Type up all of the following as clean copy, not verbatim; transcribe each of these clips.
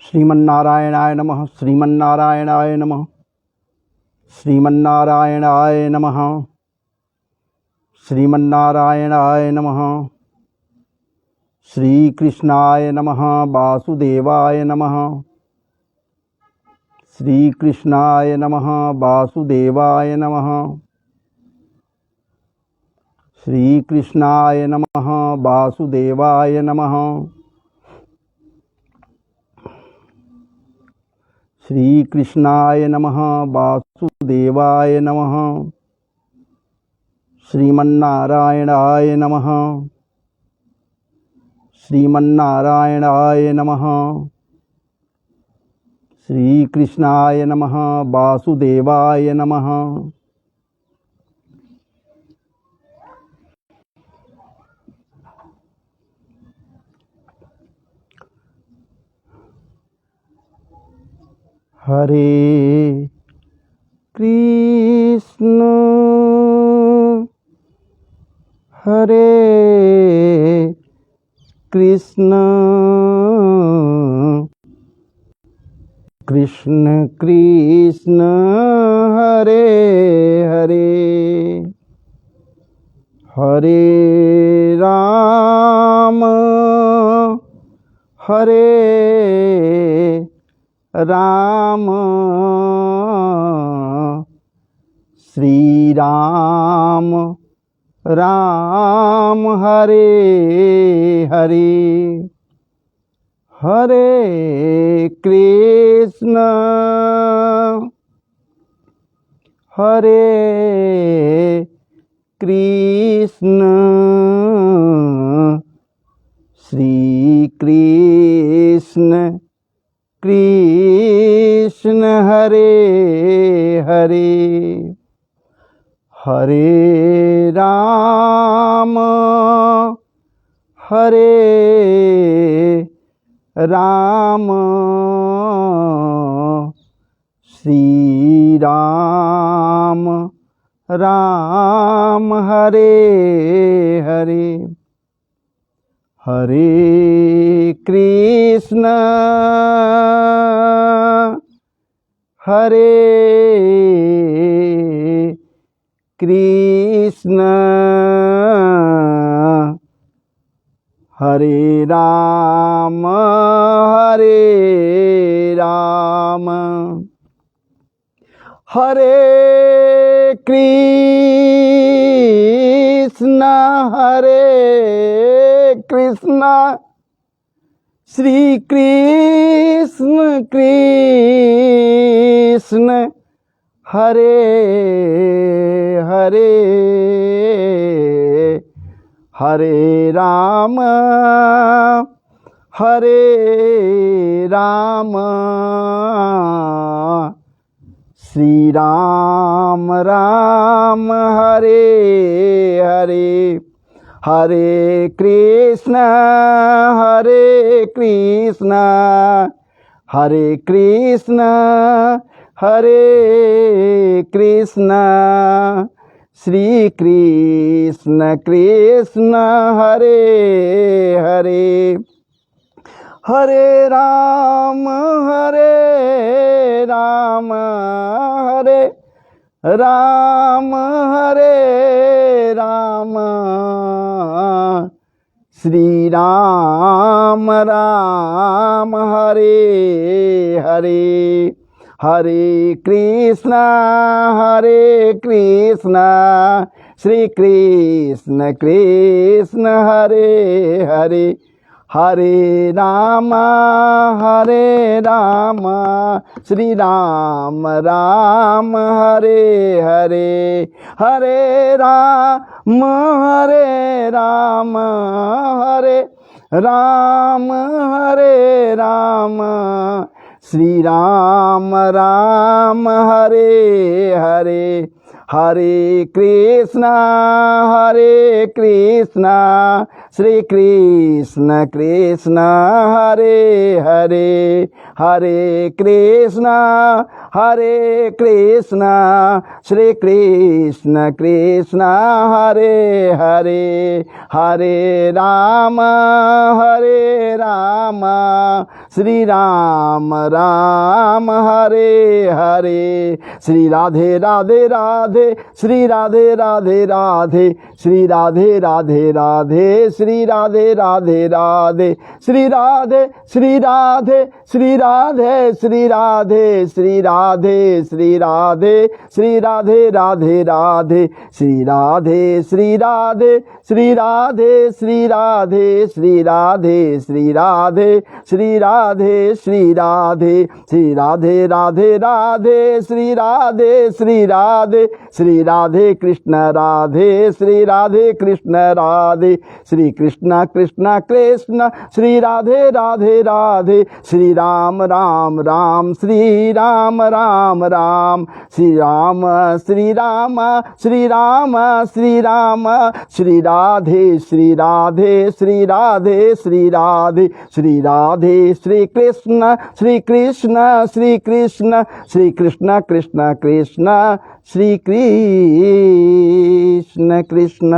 श्रीमन्नारायणाय नमः। श्रीमन्नारायणाय नमः। श्रीमन्नारायणाय नमः। श्रीमन्नारायणाय नमः। श्रीकृष्णाय नमः। वासुदेवाय नमः। श्रीकृष्णाय नमः। वासुदेवाय नमः। श्रीकृष्णाय नमः। वासुदेवाय नमः। श्रीकृष्णाय नमः। वासुदेवाय नमः। श्रीमन्नारायणाय नमः। श्रीमन्नारायणाय नमः। श्रीकृष्णाय नमः। वासुदेवाय नमः। हरे कृष्ण हरे कृष्ण कृष्ण कृष्ण हरे हरे हरे राम हरे राम श्री राम राम हरे हरे हरे कृष्ण हरे कृष्ण श्री कृष्ण कृष्ण हरे हरे हरे राम हरे राम श्री राम राम हरे हरे हरे कृष्ण हरे कृष्ण हरे राम हरे राम हरे कृष्ण हरे कृष्ण श्री कृष्ण कृष्ण हरे हरे हरे राम हरे राम श्री राम राम हरे हरे हरे कृष्ण हरे कृष्ण हरे कृष्ण हरे कृष्ण श्री कृष्ण कृष्ण हरे हरे हरे राम हरे राम हरे राम हरे राम श्री राम राम हरे हरे हरे कृष्ण श्री कृष्ण कृष्ण हरे हरे हरे राम श्री राम राम हरे हरे हरे राम हरे राम हरे राम श्री राम राम हरे हरे हरे कृष्ण श्री कृष्ण कृष्ण हरे हरे हरे कृष्ण श्री कृष्ण कृष्ण हरे हरे हरे राम श्री राम राम हरे हरे। श्री राधे राधे राधे, श्री राधे राधे राधे, श्री राधे राधे राधे, श्री राधे राधे राधे, श्री राधे श्री राधे श्री राधे श्री राधे श्री राधे श्री राधे श्री राधे राधे राधे, श्री राधे श्री राधे श्री राधे श्री राधे श्री राधे श्री राधे श्री राधे श्री राधे, श्री राधे राधे राधे, श्री राधे श्री राधे, श्री राधे कृष्ण राधे, श्री राधे कृष्ण राधे, श्री कृष्ण कृष्ण कृष्ण, श्री राधे राधे राधे, श्री राम राम राम, श्री राम राम राम, श्री राम श्री राम, श्री राम श्री राम, श्री राधे श्री राधे, श्री राधे श्री राधे, श्री राधे श्री कृष्ण श्री कृष्ण श्री कृष्ण, श्री कृष्ण कृष्ण कृष्ण, श्री कृष्ण कृष्ण।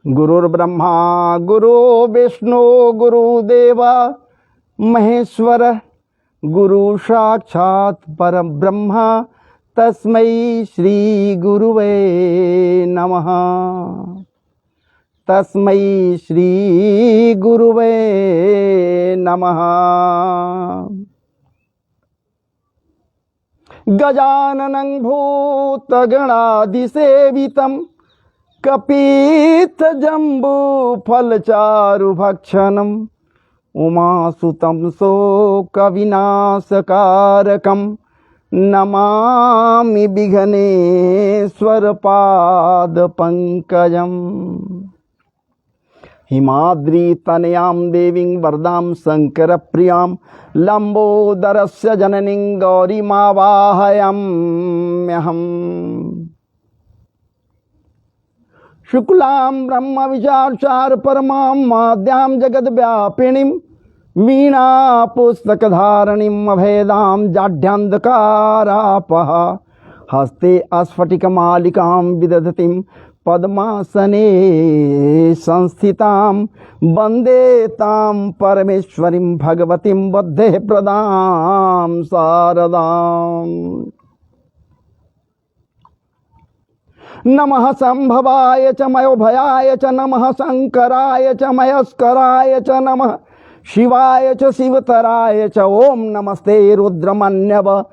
गुरुर्ब्रह्मा गुरु विष्णु गुरुदेव महेश्वर, गुरु साक्षात् परब्रह्म, तस्मै श्री गुरुवे नमः, तस्मै श्री गुरुवे नमः। गजाननं भूतगणादिसेवितं कपित्थजम्बूफलचारुभक्षणम् उमासुतं शोकविनाशकारकं नमामि विघ्नेश्वरपादपङ्कजम्। हिमाद्रितनयां देवीं वरदां शङ्करप्रियां, लम्बोदरस्य जननीं गौरीमावाहयाम्यहम्। शुक्लां ब्रह्म विचार परमां माद्यां जगद्व्यापिनीं, वीणा पुस्तकधारणीं अभेदां जाढ्यान्धकारापः, हस्ते स्फटिकमालिकां विदधतीं पद्मासने संस्थितां, वन्दे तां परमेश्वरीं भगवतीं बुद्धेः प्रदां शारदाम्। नमः संभवाय च मयोभयाय च, नमः शंकराय च मयस्कराय च, नमः शिवाय च शिवतराय च, ओम नमस्ते रुद्रमन्यव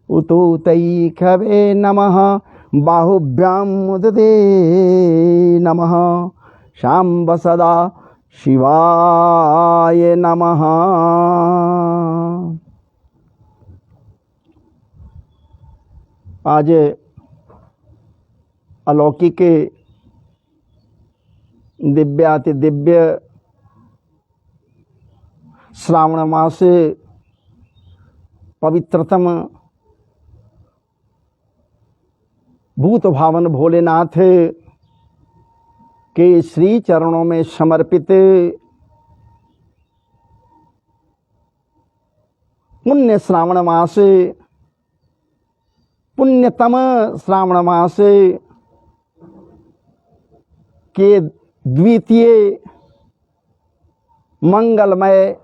उतुतैखवे नमः, बाहुभ्यां मुदते नमः, शाम्ब सदा शिवाय नमः। आज अलौकिक दिव्याति दिव्य श्रावण मास पवित्रतम भूत भावन भोलेनाथ के श्री चरणों में समर्पित पुण्य श्रावण मास, पुण्यतम श्रावण मास के द्वितीय मंगलमय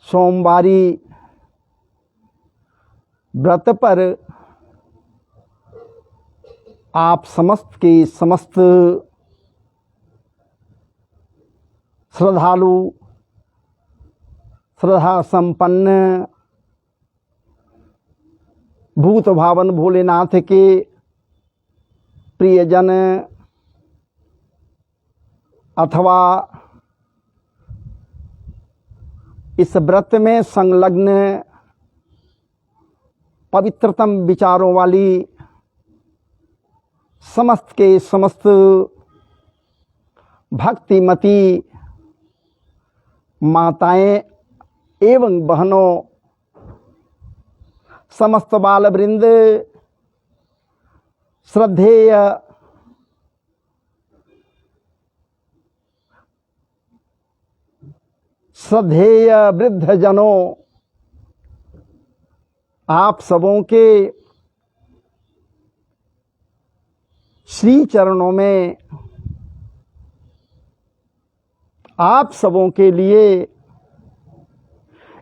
सोमवारी व्रत पर आप समस्त के समस्त श्रद्धालु, श्रद्धा संपन्न भूत भावन भोलेनाथ के प्रियजन अथवा इस व्रत में संलग्न पवित्रतम विचारों वाली समस्त के समस्त भक्तिमती माताएं एवं बहनों, समस्त बाल वृंद, श्रद्धेय श्रद्धेय वृद्ध जनों, आप सबों के श्री चरणों में आप सबों के लिए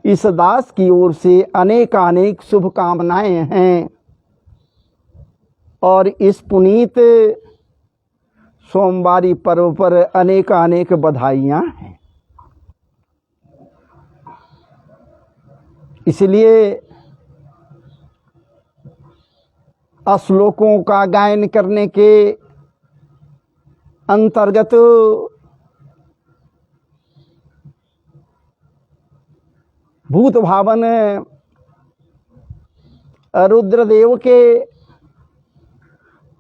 इस दास की ओर से अनेकानेक शुभकामनाएं हैं और इस पुनीत सोमवारी पर्व पर अनेकानेक बधाइयां हैं। इसलिए श्लोकों का गायन करने के अंतर्गत भूत भावन रुद्रदेव के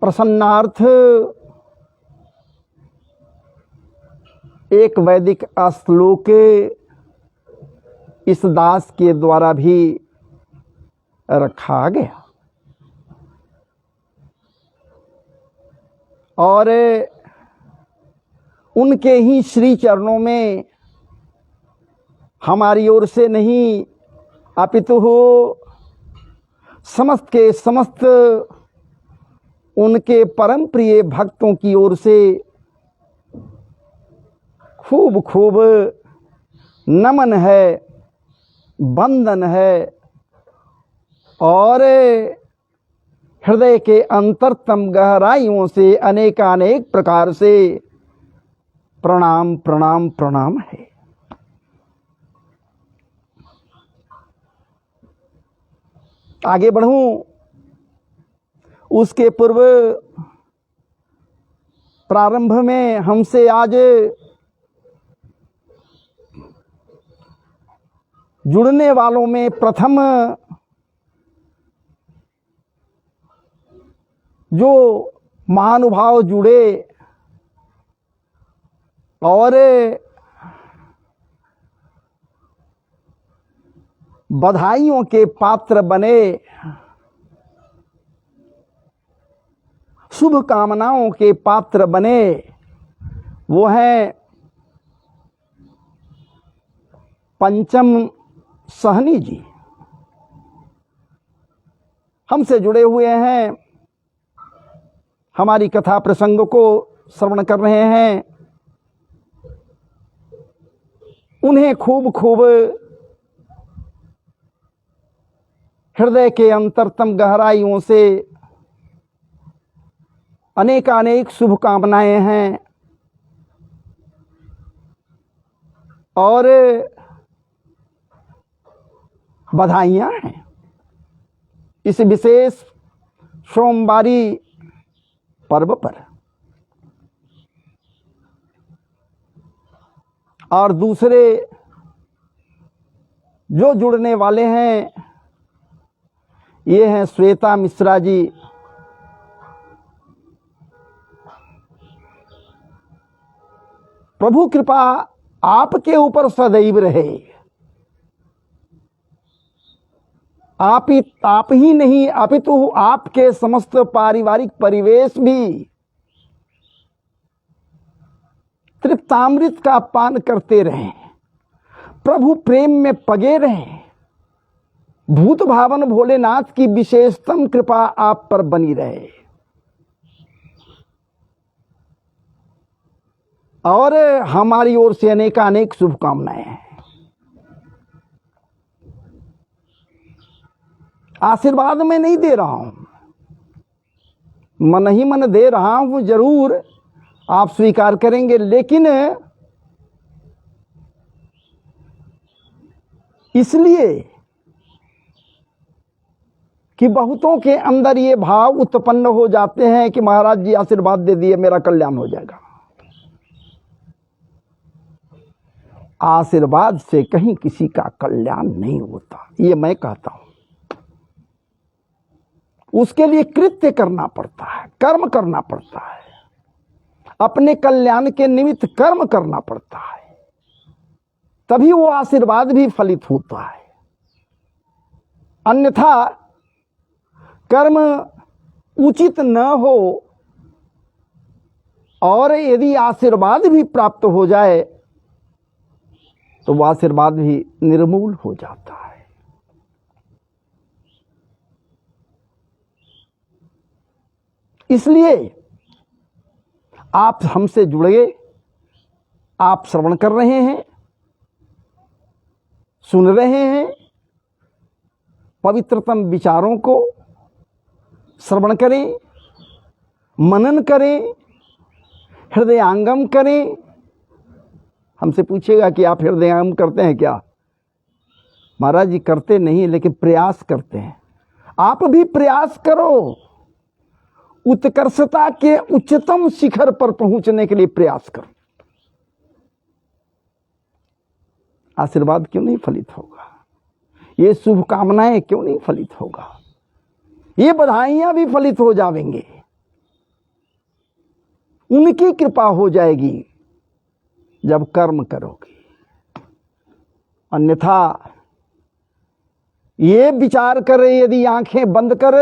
प्रसन्नार्थ एक वैदिक श्लोक इस दास के द्वारा भी रखा गया और उनके ही श्री चरणों में हमारी ओर से नहीं अपितु समस्त के समस्त उनके परम प्रिय भक्तों की ओर से खूब खूब नमन है, वंदन है और हृदय के अंतरतम गहराइयों से अनेकानेक प्रकार से प्रणाम प्रणाम प्रणाम है। आगे बढ़ूं उसके पूर्व प्रारंभ में हमसे आज जुड़ने वालों में प्रथम जो महानुभाव जुड़े और बधाइयों के पात्र बने, शुभ कामनाओं के पात्र बने, वो हैं पंचम सहनी जी। हमसे जुड़े हुए हैं, हमारी कथा प्रसंग को श्रवण कर रहे हैं। उन्हें खूब खूब हृदय के अंतरतम गहराइयों से अनेकानेक शुभकामनाएं हैं और बधाइयां हैं इस विशेष सोमवारी पर्व पर। और दूसरे जो जुड़ने वाले हैं ये हैं श्वेता मिश्रा जी। प्रभु कृपा आपके ऊपर सदैव रहे। आप ही नहीं अपितु आपके समस्त पारिवारिक परिवेश भी तृप्तामृत का पान करते रहें, प्रभु प्रेम में पगे रहें। भूत भावन भोलेनाथ की विशेषतम कृपा आप पर बनी रहे और हमारी ओर से अनेकानेक शुभकामनाएं हैं। आशीर्वाद मैं नहीं दे रहा हूं, मन ही मन दे रहा हूं, जरूर आप स्वीकार करेंगे, लेकिन इसलिए कि बहुतों के अंदर ये भाव उत्पन्न हो जाते हैं कि महाराज जी आशीर्वाद दे दिए, मेरा कल्याण हो जाएगा। आशीर्वाद से कहीं किसी का कल्याण नहीं होता, ये मैं कहता हूं। उसके लिए कृत्य करना पड़ता है, कर्म करना पड़ता है, अपने कल्याण के निमित्त कर्म करना पड़ता है, तभी वो आशीर्वाद भी फलित होता है। अन्यथा कर्म उचित न हो और यदि आशीर्वाद भी प्राप्त हो जाए तो वह आशीर्वाद भी निर्मूल हो जाता है। इसलिए आप हमसे जुड़े, आप श्रवण कर रहे हैं, सुन रहे हैं, पवित्रतम विचारों को श्रवण करें, मनन करें, हृदयांगम करें। हमसे पूछेगा कि आप हृदयांगम करते हैं क्या? महाराज जी करते नहीं, लेकिन प्रयास करते हैं। आप भी प्रयास करो, उत्कर्षता के उच्चतम शिखर पर पहुंचने के लिए प्रयास करो। आशीर्वाद क्यों नहीं फलित होगा? ये शुभकामनाएं क्यों नहीं फलित होगा? ये बधाइयां भी फलित हो जाएंगे, उनकी कृपा हो जाएगी जब कर्म करोगे। अन्यथा ये विचार कर, यदि आंखें बंद कर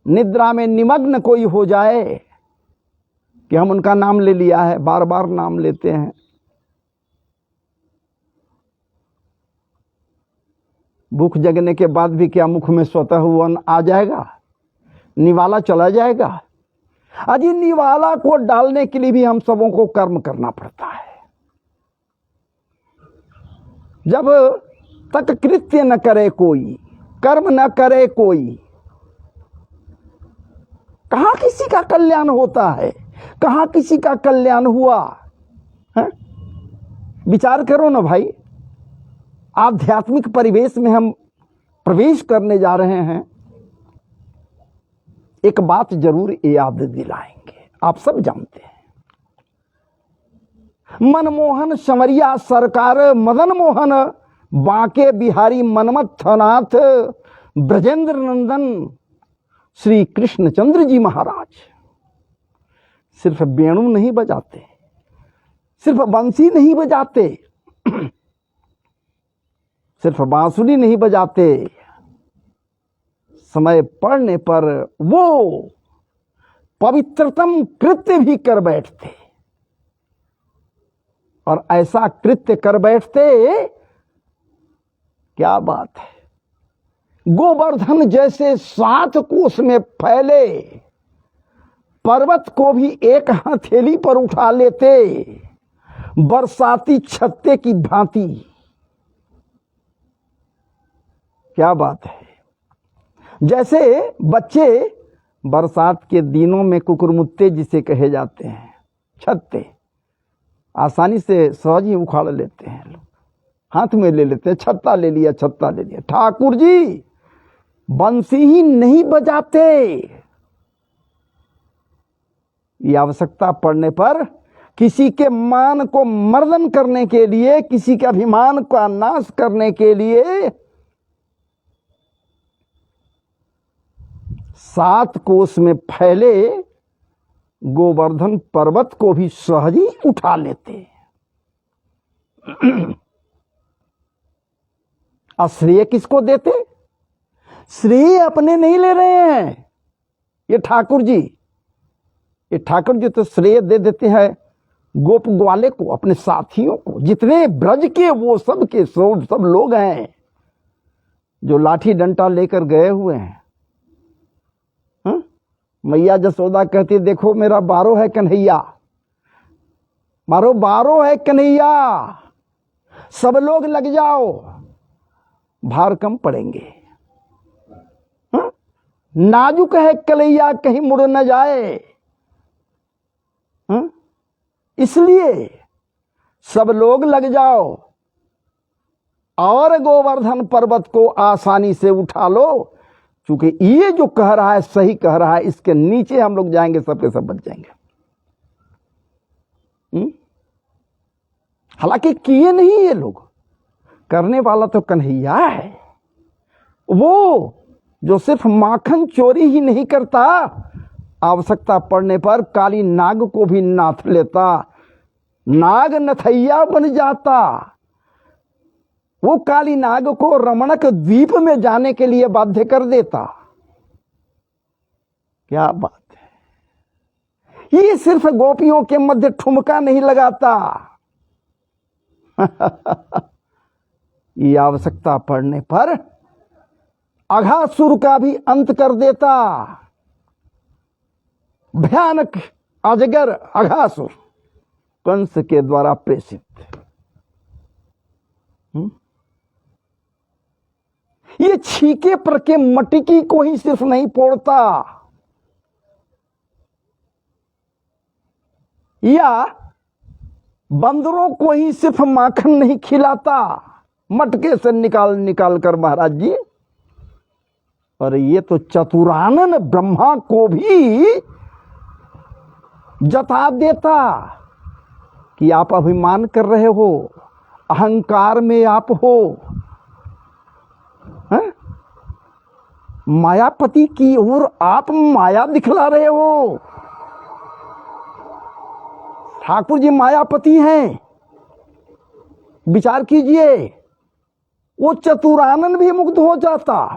निद्रा में निमग्न कोई हो जाए कि हम उनका नाम ले लिया है, बार बार नाम लेते हैं, भूख जगने के बाद भी क्या मुख में स्वतः वन आ जाएगा? निवाला चला जाएगा? अजी निवाला को डालने के लिए भी हम सबों को कर्म करना पड़ता है। जब तक कृत्य न करे कोई, कर्म न करे कोई, कहां किसी का कल्याण होता है? कहां किसी का कल्याण हुआ है? विचार करो ना भाई। आध्यात्मिक परिवेश में हम प्रवेश करने जा रहे हैं, एक बात जरूर याद दिलाएंगे, आप सब जानते हैं। मनमोहन संवरिया सरकार, मदन मोहन बांके बिहारी मनमथनाथ ब्रजेंद्र नंदन श्री कृष्णचंद्र जी महाराज सिर्फ वेणु नहीं बजाते, सिर्फ बंसी नहीं बजाते, सिर्फ बांसुरी नहीं बजाते, समय पड़ने पर वो पवित्रतम कृत्य भी कर बैठते। और ऐसा कृत्य कर बैठते, क्या बात है। गोवर्धन जैसे 7 कोस में फैले पर्वत को भी एक हथेली पर उठा लेते, बरसाती छत्ते की भांति। क्या बात है। जैसे बच्चे बरसात के दिनों में कुकुरमुत्ते जिसे कहे जाते हैं, छत्ते आसानी से सहज ही उखाड़ लेते हैं, लोग हाथ में ले लेते हैं, छत्ता ले लिया, छत्ता ले लिया। ठाकुर जी बंसी ही नहीं बजाते, ये आवश्यकता पड़ने पर किसी के मान को मर्दन करने के लिए, किसी के अभिमान का नाश करने के लिए 7 कोस में फैले गोवर्धन पर्वत को भी सहज ही उठा लेते। और श्रेय किसको देते? श्रेय अपने नहीं ले रहे हैं ये ठाकुर जी। ये ठाकुर जी तो श्रेय दे देते हैं गोप ग्वाले को, अपने साथियों को, जितने ब्रज के वो सब के सब लोग हैं जो लाठी डंडा लेकर गए हुए हैं। मैया जसोदा कहती, देखो मेरा बारो है कन्हैया, मारो बारो है कन्हैया, सब लोग लग जाओ, भार कम पड़ेंगे। नाजुक है कलैया, कहीं मुड़ न जाए। इसलिए सब लोग लग जाओ और गोवर्धन पर्वत को आसानी से उठा लो। क्योंकि ये जो कह रहा है सही कह रहा है, इसके नीचे हम लोग जाएंगे सब के सब बच जाएंगे। हालांकि किए नहीं ये लोग, करने वाला तो कन्हैया है। वो जो सिर्फ माखन चोरी ही नहीं करता, आवश्यकता पड़ने पर काली नाग को भी नाथ लेता, नाग नथैया बन जाता। वो काली नाग को रमणक द्वीप में जाने के लिए बाध्य कर देता। क्या बात है। ये सिर्फ गोपियों के मध्य ठुमका नहीं लगाता, ये आवश्यकता पड़ने पर अघासुर का भी अंत कर देता। भयानक अजगर अघासुर कंस के द्वारा प्रेषित। ये छीके पर के मटकी को ही सिर्फ नहीं फोड़ता, या बंदरों को ही सिर्फ माखन नहीं खिलाता मटके से निकाल निकाल कर महाराज जी, और ये तो चतुरानन ब्रह्मा को भी जता देता कि आप अभिमान कर रहे हो, अहंकार में आप हो, मायापति की ओर आप माया दिखला रहे हो। ठाकुर जी मायापति हैं, विचार कीजिए। वो चतुरानन भी मुग्ध हो जाता।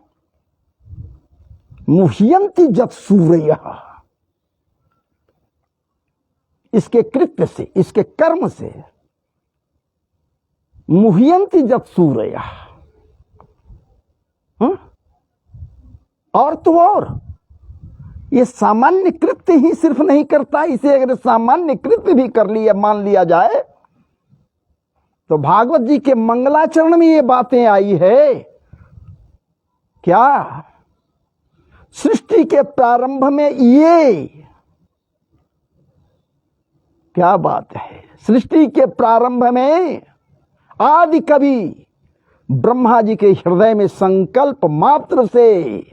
मुह्यंति जत सूर्य, इसके कृत्य से, इसके कर्म से मुह्यंति जत सूर्य। और तो और ये सामान्य कृत्य ही सिर्फ नहीं करता, इसे अगर सामान्य कृत्य भी कर लिया, मान लिया जाए, तो भागवत जी के मंगलाचरण में ये बातें आई है। क्या सृष्टि के प्रारंभ में ये क्या बात है, सृष्टि के प्रारंभ में आदि कवि ब्रह्मा जी के हृदय में संकल्प मात्र से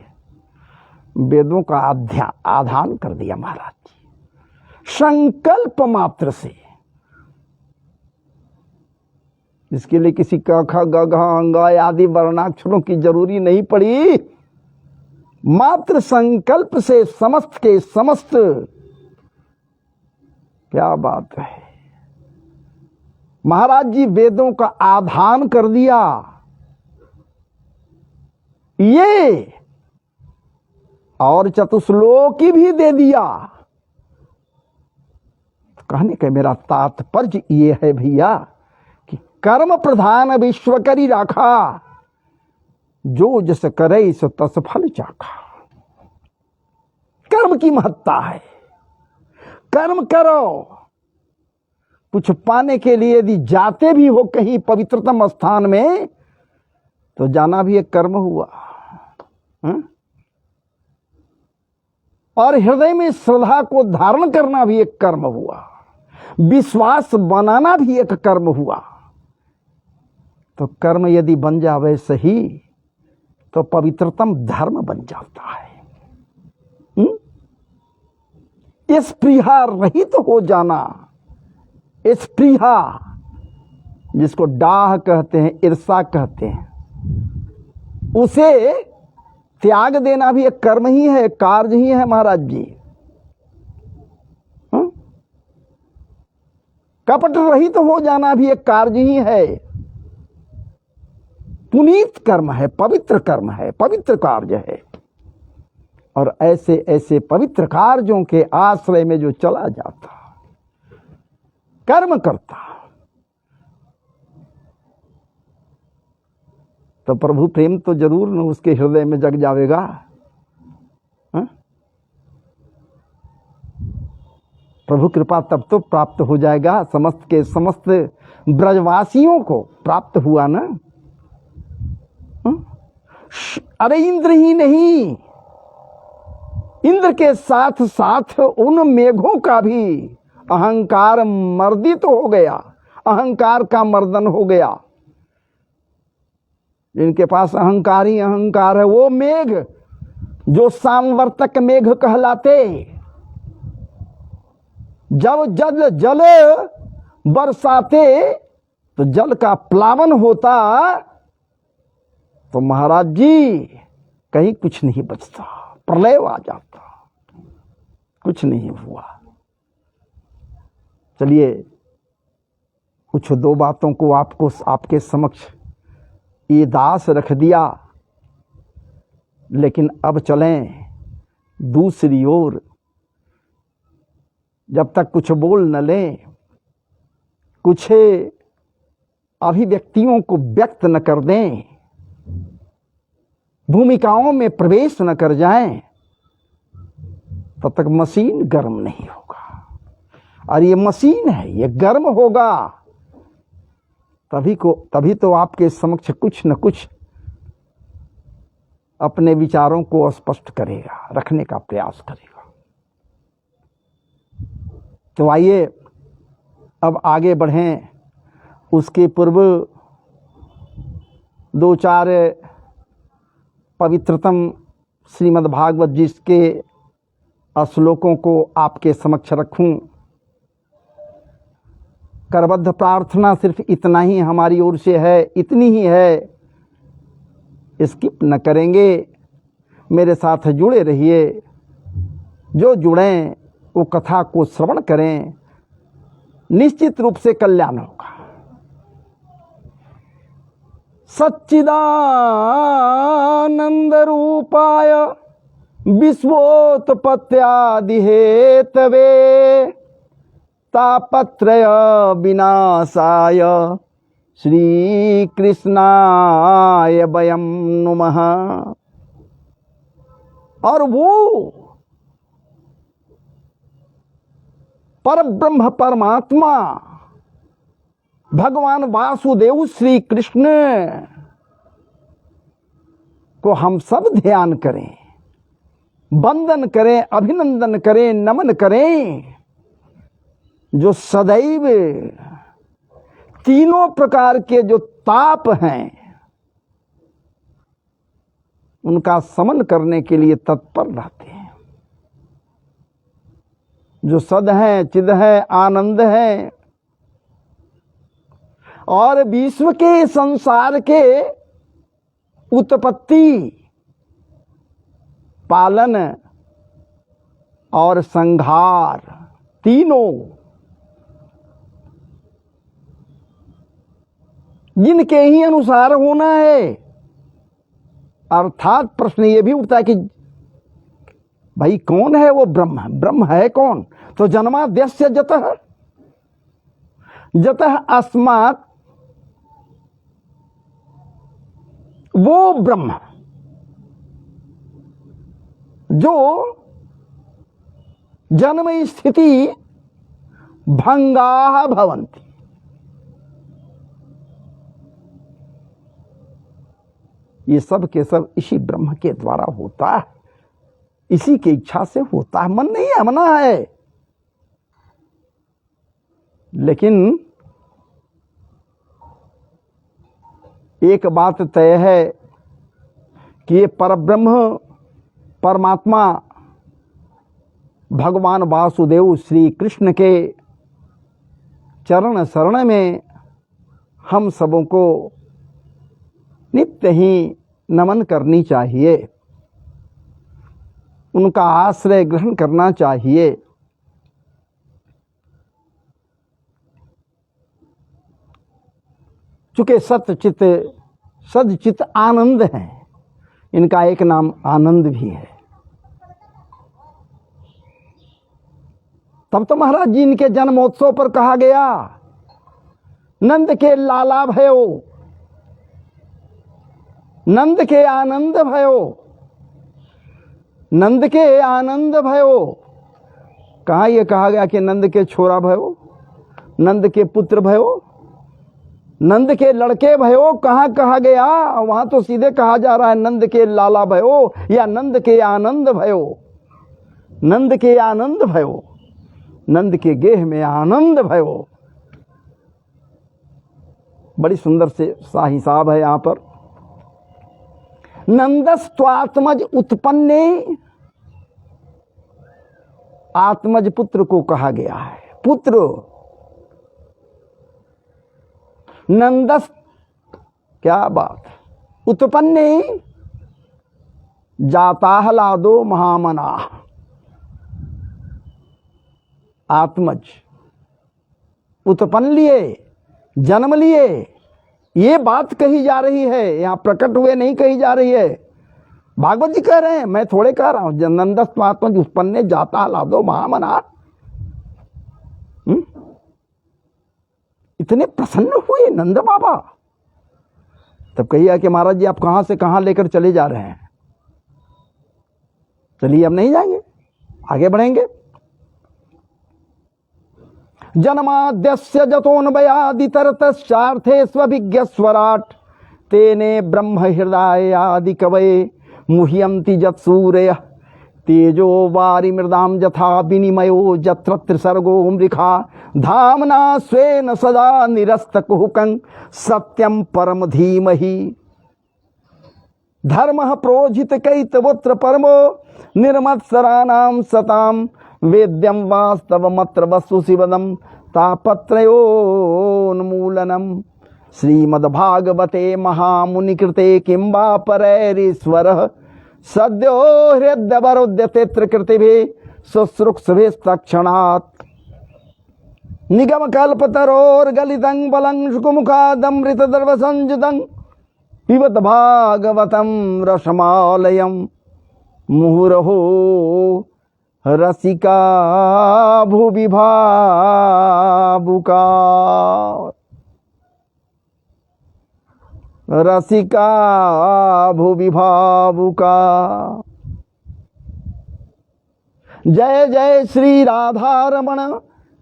वेदों का आधान कर दिया महाराज जी, संकल्प मात्र से। इसके लिए किसी क ख ग घ अंग आदि वर्णाक्षरों की जरूरी नहीं पड़ी। मात्र संकल्प से समस्त के समस्त, क्या बात है महाराज जी, वेदों का आधान कर दिया। ये और चतुश्लोकी भी दे दिया। तो कहने का मेरा तात्पर्य ये है भैया कि कर्म प्रधान विश्व करी राखा, जो जस करे सो तस फल चाखा। कर्म की महत्ता है, कर्म करो। कुछ पाने के लिए यदि जाते भी हो कहीं पवित्रतम स्थान में, तो जाना भी एक कर्म हुआ। और हृदय में श्रद्धा को धारण करना भी एक कर्म हुआ, विश्वास बनाना भी एक कर्म हुआ। तो कर्म यदि बन जावे सही, तो पवित्रतम धर्म बन जाता है। स्पृहा रहित तो हो जाना, स्पृहा जिसको डाह कहते हैं, ईर्षा कहते हैं, उसे त्याग देना भी एक कर्म ही है, कार्य ही है महाराज जी। कपट रहित हो जाना भी एक कार्य ही है, पुनीत कर्म है, पवित्र कर्म है, पवित्र कार्य है। और ऐसे ऐसे पवित्र कार्यों के आश्रय में जो चला जाता, कर्म करता, तो प्रभु प्रेम तो जरूर न उसके हृदय में जग जाएगा। प्रभु कृपा तब तो प्राप्त हो जाएगा, समस्त के समस्त ब्रजवासियों को प्राप्त हुआ ना। अरे इंद्र ही नहीं, इंद्र के साथ साथ उन मेघों का भी अहंकार मर्दित तो हो गया, अहंकार का मर्दन हो गया। जिनके पास अहंकार ही अहंकार है, वो मेघ जो सामवर्तक मेघ कहलाते, जब जल बरसाते तो जल का प्लावन होता, तो महाराज जी कहीं कुछ नहीं बचता, प्रलय आ जाता, कुछ नहीं हुआ। चलिए कुछ दो बातों को आपको आपके समक्ष ये दास रख दिया, लेकिन अब चलें दूसरी ओर। जब तक कुछ बोल न लें, कुछ अभिव्यक्तियों को व्यक्त न कर दें, भूमिकाओं में प्रवेश न कर जाएं, तब तक मशीन गर्म नहीं होगा। और ये मशीन है, ये गर्म होगा तभी तो आपके समक्ष कुछ न कुछ अपने विचारों को स्पष्ट करेगा, रखने का प्रयास करेगा। तो आइए अब आगे बढ़ें। उसके पूर्व दो चार पवित्रतम श्रीमद् भागवत जी के श्लोकों को आपके समक्ष रखूं। करबद्ध प्रार्थना सिर्फ इतना ही हमारी ओर से है, इतनी ही है, स्किप न करेंगे। मेरे साथ जुड़े रहिए, जो जुड़ें वो कथा को श्रवण करें, निश्चित रूप से कल्याण होगा। सच्चिदानंद रूपाय विश्वोत्पत्त्यादि हेतवे तापत्रय विनाशाय श्री कृष्णाय वयं नुमः। और वो परब्रह्म परमात्मा भगवान वासुदेव श्री कृष्ण को हम सब ध्यान करें, वंदन करें, अभिनंदन करें, नमन करें, जो सदैव तीनों प्रकार के जो ताप हैं उनका समन करने के लिए तत्पर रहते हैं, जो सद हैं, चिद हैं, आनंद हैं और विश्व के संसार के उत्पत्ति, पालन और संहार तीनों जिनके ही अनुसार होना है। अर्थात प्रश्न ये भी उठता है कि भाई कौन है वो ब्रह्म? ब्रह्म है कौन? तो जन्माद्यस्य जतः जतः अस्मात् वो ब्रह्म जो जन्म स्थिति भंगाः भवन्ति, ये सब के सब इसी ब्रह्म के द्वारा होता है, इसी की इच्छा से होता है। मन नहीं है, मना है। लेकिन एक बात तय है कि ये परब्रह्म परमात्मा भगवान वासुदेव श्री कृष्ण के चरण शरण में हम सबों को नित्य ही नमन करनी चाहिए, उनका आश्रय ग्रहण करना चाहिए। चूंकि सतचित सदचित आनंद है, इनका एक नाम आनंद भी है। तब तो महाराज जी इनके जन्मोत्सव पर कहा गया, नंद के लाला भयो, नंद के आनंद भयो, नंद के आनंद भयो। कहाँ ये कहा गया कि नंद के छोरा भयो, नंद के पुत्र भयो, नंद के लड़के भयो? कहाँ कहा गया? वहां तो सीधे कहा जा रहा है नंद के लाला भयो या नंद के आनंद भयो। नंद के आनंद भयो, नंद के गेह में आनंद भयो। बड़ी सुंदर से सा हिसाब है यहां पर। नंदस्त्वात्मज उत्पन्ने, आत्मज पुत्र को कहा गया है, पुत्र। नंदस, क्या बात। उत्पन्ने जाताहलादो महामना, आत्मज उत्पन्न लिए, जन्म लिए। ये बात कही जा रही है, यहां प्रकट हुए नहीं कही जा रही है। भागवत जी कह रहे हैं, मैं थोड़े कह रहा हूं। नंदस्त्वात्मज उत्पन्ने जाताहलादो महामना, इतने प्रसन्न हुए नंद बाबा। तब कहिए कि महाराज जी आप कहां से कहां लेकर चले जा रहे हैं? चलिए अब नहीं जाएंगे, आगे बढ़ेंगे। जन्माद्यस्य जतोन्वयादितरतश्चार्थे स्वभिज्ञ स्वराट तेने ब्रह्म हृदय आदि कवये मुह्यन्ति जत्सूरयः तेजो वारि मृदाम यथा विनिमयो यत्र त्रिसर्गो मृखा धामना स्वेन सदा निरस्तकुहुकं सत्यं परम धीमहि धर्मः प्रोजितकैतवोऽत्र परमो निर्मत्सराणां सतां वेद्यं वास्तवमत्र वस्तु शिवदं तापत्रयोन्मूलनम् श्रीमद्भागवते महामुनिकृते किं वा परैरीश्वरः सद्यो हृद्यवरुध्यते त्रिकृतिभिः शुश्रूषुभिस्तक्षणात् निगमकल्पतरोर्गलितं बलं शुकमुखादमृतदर्वसंयुतं पिबत भागवतं रसमालयं मुहुरहो रसिका भुवि भावुका रसिका भुवि भावुका। जय जय श्री राधारमण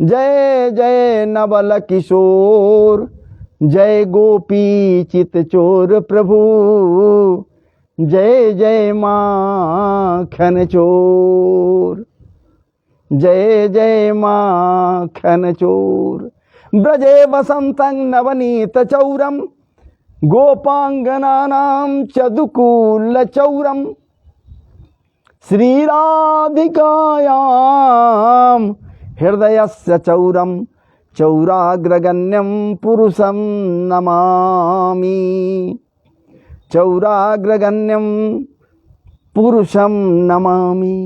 जय जय नवल किशोर जय गोपी चित चोर प्रभु जय जय माखन चोर जय जय माखन चोर। ब्रजे वसंतं नवनीत चौरम गोपांगनानां चदुकूल चौरम श्रीराधिकायां हृदयस्य चौरम चौराग्रगण्यं पुरुषं नमामि चौराग्रगण्यं पुरुषं नमामि।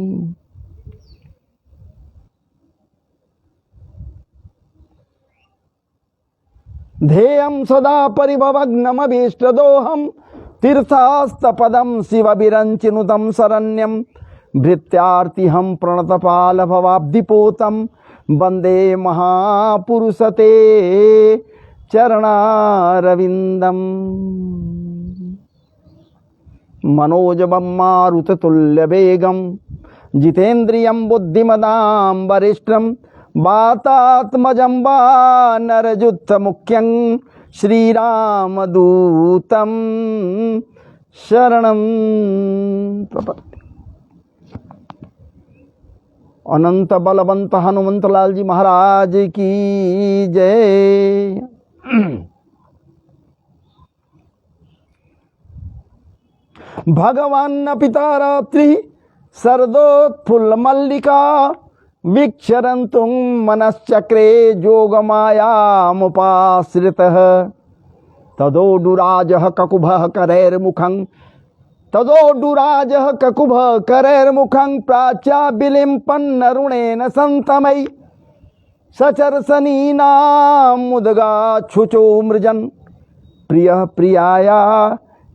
ध्येयं सदा परिभवग्नमभीष्टदोहं तीर्थास्तपदं शिवविरञ्चिनुतं शरण्यं भृत्यार्तिहं प्रणतपालभवाब्धिपोतं वन्दे महापुरुषते चरणारविन्दम्। मनोजवं मारुततुल्यवेगं जितेन्द्रियं बुद्धिमतां वरिष्ठं वातात्मजं वानरयुद्धमुख्यं श्रीरामदूतं शरणं प्रपद्ये। अनंत बलवंत हनुमंत लाल जी महाराज की जय। भगवान पिता रात्रि शरदोत्फुल्ल मल्लिका वीक्षरन्तुं मनश्चक्रे जोगमायामुपाश्रितः तदोडुराजः ककुभः करैर्मुखं तदोडुराजः ककुभः करैर्मुखं प्राच्या विलिम्पन्नरुणेन सन्तमै सचरसनीनां मुदगाच्छुचो मृजन् प्रियः प्रियाया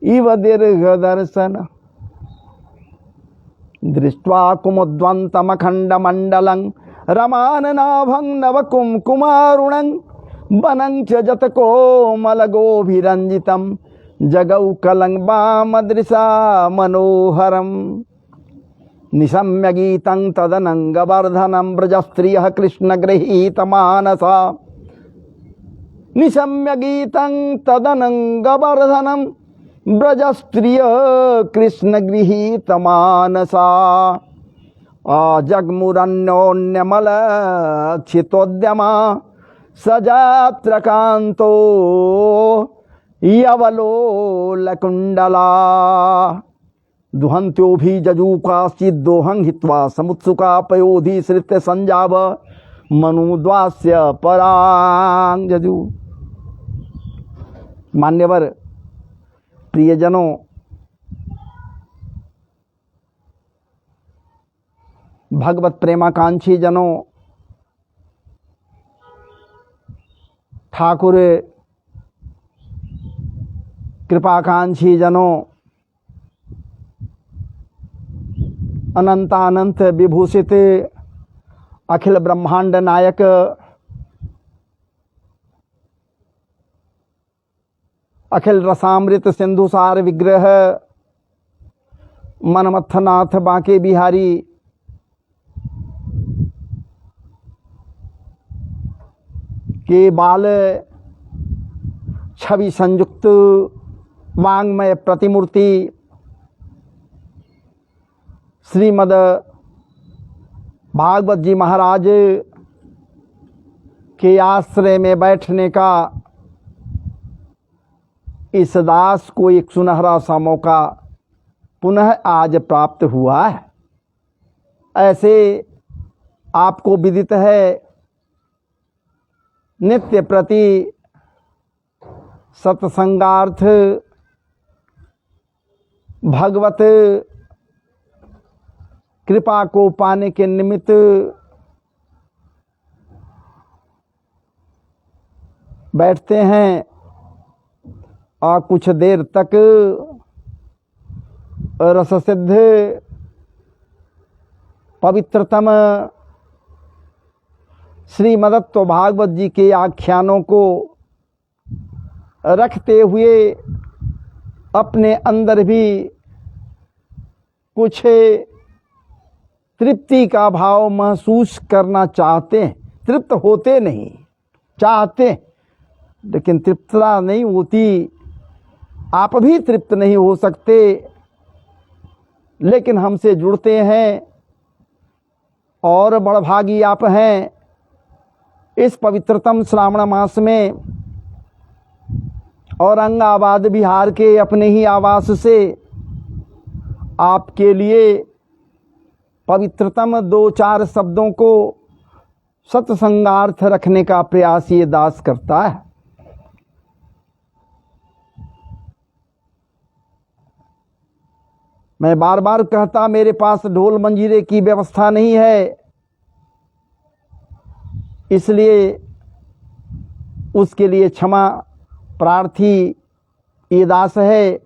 इव दीर्घदर्शन दृष्ट्वा कुमुद्वन्तमखण्डमण्डलं रमाननाभं नवकुङ्कुमारुणं वनं च जतकोमलगोभिरञ्जितं जगौकलं वामदृशा मनोहरम् निशम्य गीतं तदनङ्गवर्धनं व्रजस्त्रियः कृष्णगृहीतमानसा निशम्य गीतं तदनङ्गवर्धनं व्रजस्त्रिय कृष्णगृहीतमानसा आजग्मुरन्योन्यमलक्षितोद्यमा सजात्रकान्तो यवलोलकुण्डला दुहन्त्योभि जजूकाश्चिद्दोहं हित्वा समुत्सुका पयोधि श्रित्य संजाव मनुद्वास्य परां जजू। मान्यवर प्रियजनों, भगवत प्रेमाकांक्षी जनों, ठाकुर कृपाकांक्षी जनों, अनंतानंत विभूषित अखिल ब्रह्मांड नायक अखिल रसामृत सिंधुसार विग्रह मनमथनाथ बांके बिहारी के बाल छवि संयुक्त वांग्मय प्रतिमूर्ति श्रीमद भागवत जी महाराज के आश्रय में बैठने का इस दास को एक सुनहरा सा मौका पुनः आज प्राप्त हुआ है। ऐसे आपको विदित है नित्य प्रति सत्संगार्थ भगवत कृपा को पाने के निमित्त बैठते हैं और कुछ देर तक रस सिद्ध पवित्रतम श्रीमदत्व भागवत जी के आख्यानों को रखते हुए अपने अंदर भी कुछ तृप्ति का भाव महसूस करना चाहते हैं। तृप्त होते नहीं, चाहते लेकिन तृप्तता नहीं होती। आप भी तृप्त नहीं हो सकते, लेकिन हमसे जुड़ते हैं और बड़भागी आप हैं। इस पवित्रतम श्रावण मास में औरंगाबाद बिहार के अपने ही आवास से आपके लिए पवित्रतम 2-4 शब्दों को सत्संगार्थ रखने का प्रयास ये दास करता है। मैं बार बार कहता मेरे पास ढोल मंजीरे की व्यवस्था नहीं है, इसलिए उसके लिए क्षमा प्रार्थी ये दास है,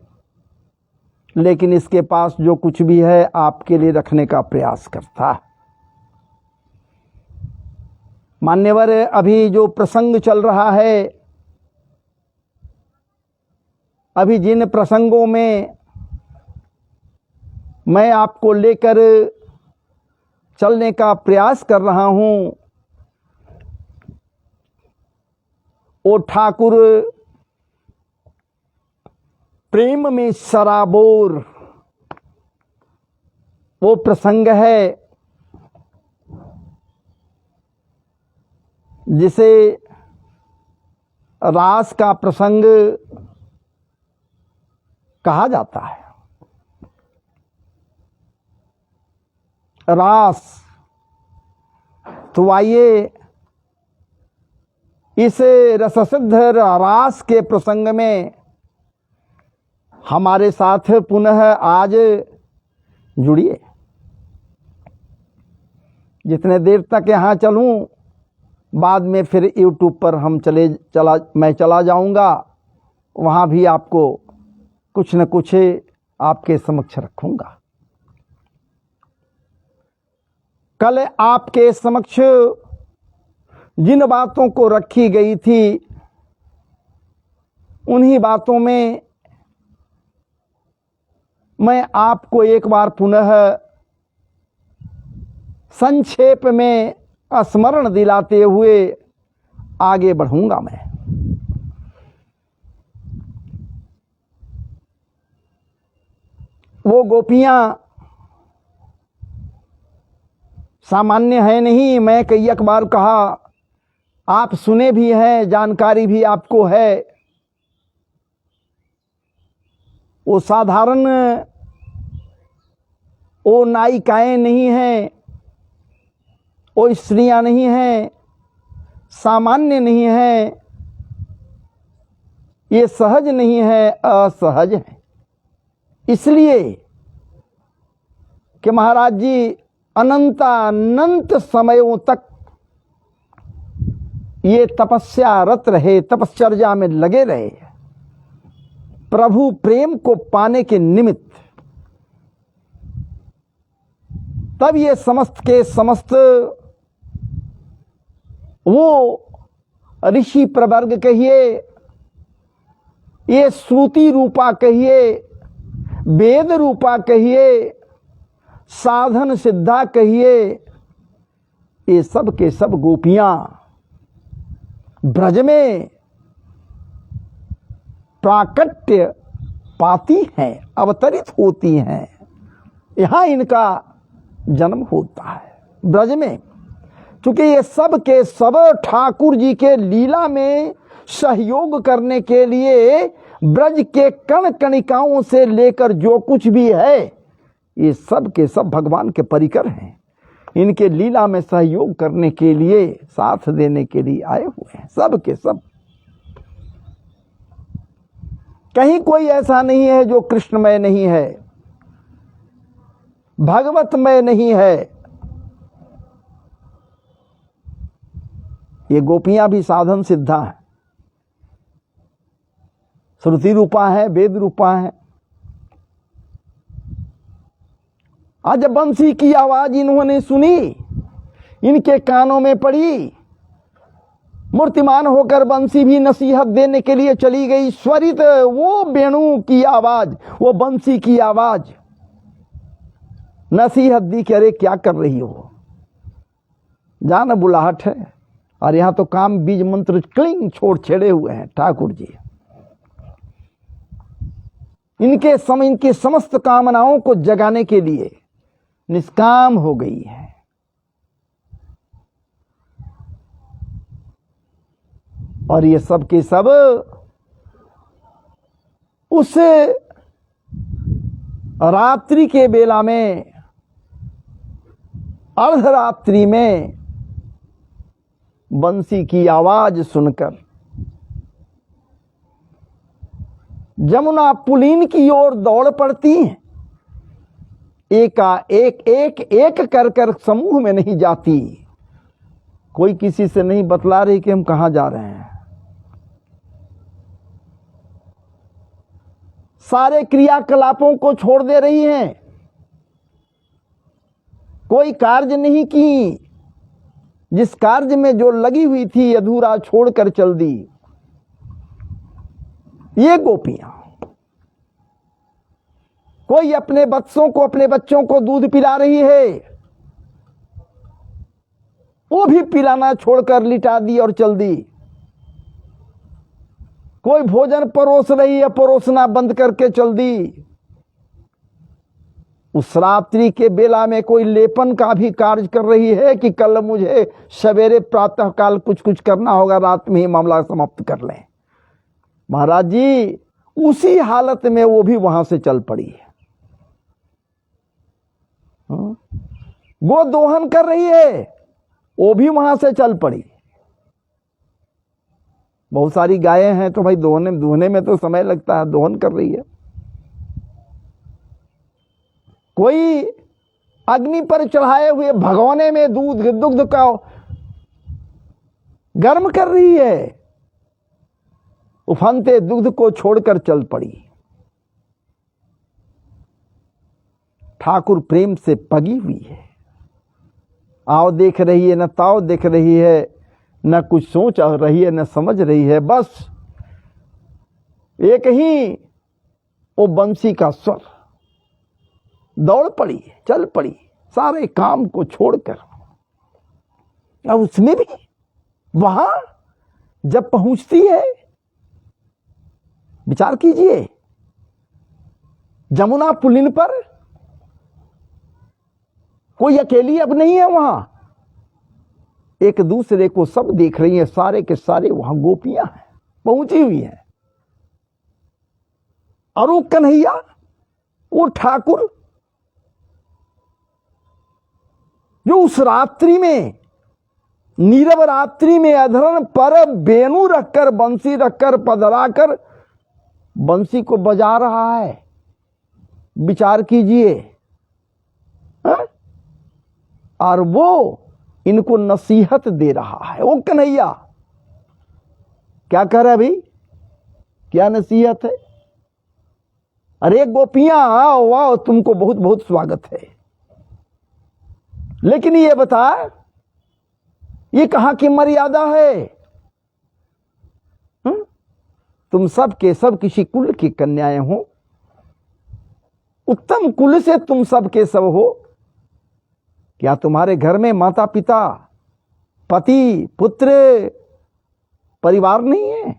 लेकिन इसके पास जो कुछ भी है आपके लिए रखने का प्रयास करता है। मान्यवर, अभी जो प्रसंग चल रहा है, अभी जिन प्रसंगों में मैं आपको लेकर चलने का प्रयास कर रहा हूं, वो ठाकुर प्रेम में सराबोर वो प्रसंग है जिसे रास का प्रसंग कहा जाता है। रास, तो आइए इस रससिद्ध रास के प्रसंग में हमारे साथ पुनः आज जुड़िए। जितने देर तक यहाँ चलूँ, बाद में फिर YouTube पर मैं चला जाऊँगा, वहाँ भी आपको कुछ न कुछ आपके समक्ष रखूँगा। कल आपके समक्ष जिन बातों को रखी गई थी, उन्हीं बातों में मैं आपको एक बार पुनः संक्षेप में स्मरण दिलाते हुए आगे बढ़ूंगा। मैं वो गोपियां सामान्य है नहीं। मैं कई एक बार कहा, आप सुने भी हैं, जानकारी भी आपको है। वो साधारण वो नायिकाएं नहीं हैं, वो स्त्रियां नहीं हैं, सामान्य नहीं हैं, ये सहज नहीं है, असहज है। इसलिए कि महाराज जी अनंत समयों तक ये तपस्यारत रहे, तपश्चर्या में लगे रहे, प्रभु प्रेम को पाने के निमित्त। तब ये समस्त के समस्त वो ऋषि प्रवर्ग कहिए, ये श्रुति रूपा कहिए, वेद रूपा कहिए, साधन सिद्धा कहिए, ये सब के सब गोपियां ब्रज में प्राकट्य पाती हैं, अवतरित होती हैं। यहां इनका जन्म होता है ब्रज में। क्योंकि ये सब के सब ठाकुर जी के लीला में सहयोग करने के लिए ब्रज के कण कणिकाओं से लेकर जो कुछ भी है, ये सब के सब भगवान के परिकर हैं। इनके लीला में सहयोग करने के लिए, साथ देने के लिए आए हुए हैं सब के सब। कहीं कोई ऐसा नहीं है जो कृष्णमय नहीं है, भगवतमय नहीं है। ये गोपियां भी साधन सिद्धा है, श्रुति रूपा है, वेद रूपा है। आज जब बंसी की आवाज इन्होंने सुनी, इनके कानों में पड़ी, मूर्तिमान होकर बंसी भी नसीहत देने के लिए चली गई। स्वरित वो वेणु की आवाज, वो बंसी की आवाज नसीहत दी कि अरे क्या कर रही हो, जान बुलाहट है। और यहां तो काम बीज मंत्र क्लिंग छोड़ छेड़े हुए हैं ठाकुर जी। इनके समस्त कामनाओं को जगाने के लिए निष्काम हो गई है। और ये सब के सब उस रात्रि के बेला में, अर्धरात्रि में बंसी की आवाज सुनकर जमुना पुलीन की ओर दौड़ पड़ती हैं। एक कर कर समूह में नहीं जाती। कोई किसी से नहीं बतला रही कि हम कहां जा रहे हैं। सारे क्रियाकलापों को छोड़ दे रही हैं। कोई कार्य नहीं की, जिस कार्य में जो लगी हुई थी अधूरा छोड़कर चल दी। ये गोपियां, कोई अपने बच्चों को दूध पिला रही है, वो भी पिलाना छोड़कर लिटा दी और चल दी। कोई भोजन परोस रही है, परोसना बंद करके चल दी। उस रात्रि के बेला में कोई लेपन का भी कार्य कर रही है कि कल मुझे सवेरे प्रातः काल कुछ करना होगा, रात में ही मामला समाप्त कर लें। महाराज जी उसी हालत में वो भी वहां से चल पड़ी है। वो दोहन कर रही है, वो भी वहां से चल पड़ी। बहुत सारी गायें हैं तो भाई दोहने में तो समय लगता है, दोहन कर रही है। कोई अग्नि पर चढ़ाए हुए भगोने में दुग्ध का गर्म कर रही है, उफनते दुग्ध को छोड़कर चल पड़ी। ठाकुर प्रेम से पगी हुई है, आओ देख रही है, न ताव देख रही है, न कुछ सोच रही है, न समझ रही है। बस एक ही वो बंसी का स्वर, दौड़ पड़ी, चल पड़ी सारे काम को छोड़कर। अब उसमें भी वहां जब पहुंचती है, विचार कीजिए, जमुना पुलिन पर कोई अकेली अब नहीं है वहां, एक दूसरे को सब देख रही है। सारे के सारे वहां गोपियां हैं, पहुंची हुई हैं। और वो कन्हैया, वो ठाकुर जो उस रात्रि में, नीरव रात्रि में अधरण पर बेणु रखकर, बंसी रखकर, पधराकर बंसी को बजा रहा है। विचार कीजिए। और वो इनको नसीहत दे रहा है। वो कन्हैया क्या कह रहा है भाई, क्या नसीहत है? अरे गोपियां आओ आओ, तुमको बहुत बहुत स्वागत है, लेकिन ये बता, ये कहां की मर्यादा है? तुम सब के सब किसी कुल की कन्याएं हो, उत्तम कुल से तुम सब के सब हो। क्या तुम्हारे घर में माता पिता, पति, पुत्र, परिवार नहीं है?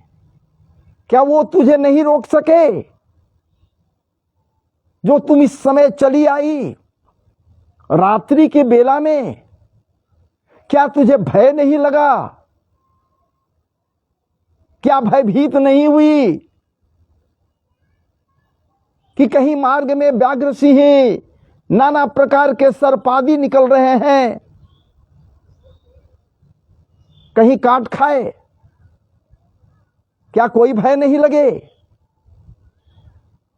क्या वो तुझे नहीं रोक सके जो तुम इस समय चली आई रात्रि के बेला में? क्या तुझे भय नहीं लगा? क्या भयभीत नहीं हुई कि कहीं मार्ग में व्याघ्र सिंह, नाना प्रकार के सर्पादि निकल रहे हैं, कहीं काट खाए? क्या कोई भय नहीं लगे?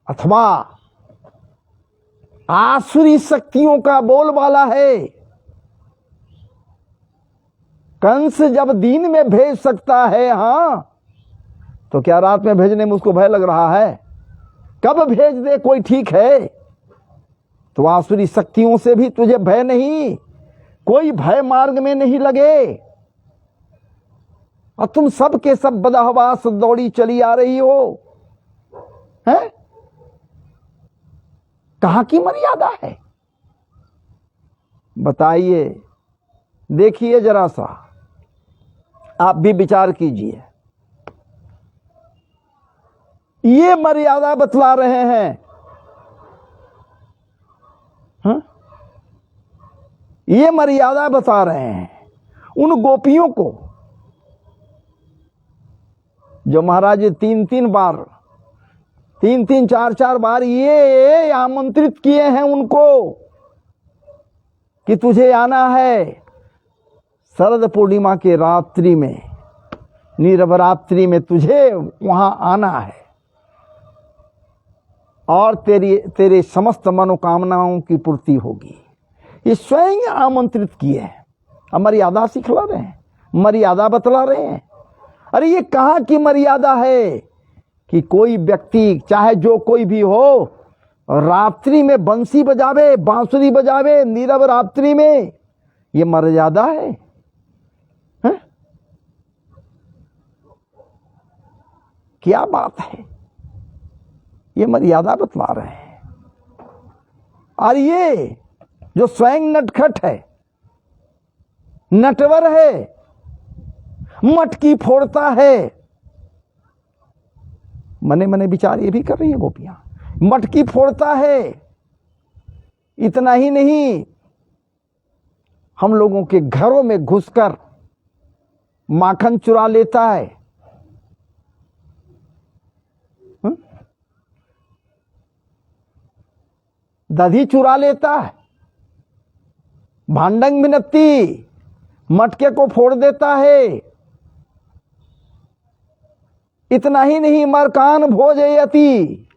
अथवा आसुरी शक्तियों का बोलबाला है, कंस जब दिन में भेज सकता है, हां, तो क्या रात में भेजने में उसको भय लग रहा है? कब भेज दे कोई ठीक है। तो आसुरी शक्तियों से भी तुझे भय नहीं, कोई भय मार्ग में नहीं लगे, और तुम सब के सब बदहवास दौड़ी चली आ रही हो, हैं? कहां की मर्यादा है? बताइए, देखिए जरा सा, आप भी विचार कीजिए। ये मर्यादा बतला रहे हैं, हाँ? ये मर्यादा बता रहे हैं उन गोपियों को जो महाराज तीन तीन चार बार ये आमंत्रित किए हैं उनको कि तुझे आना है शरद पूर्णिमा के रात्रि में, निरवरात्रि में तुझे वहां आना है और तेरे समस्त मनोकामनाओं की पूर्ति होगी। ये स्वयं आमंत्रित किए हैं, मर्यादा सिखला रहे हैं, मर्यादा बतला रहे हैं। अरे ये कहां की मर्यादा है कि कोई व्यक्ति, चाहे जो कोई भी हो, रात्रि में बंसी बजावे, बांसुरी बजावे, नीरव रात्रि में? ये मर्यादा है? क्या बात है? ये मर्यादा बतला रहे हैं। और ये जो स्वयं नटखट है, नटवर है, मटकी फोड़ता है, मने मने विचार ये भी कर रही है गोपियां, मटकी फोड़ता है। इतना ही नहीं, हम लोगों के घरों में घुसकर माखन चुरा लेता है, दधी चुरा लेता है, भांडंग मिनत्ती मटके को फोड़ देता है। इतना ही नहीं, मरकान भोजयति,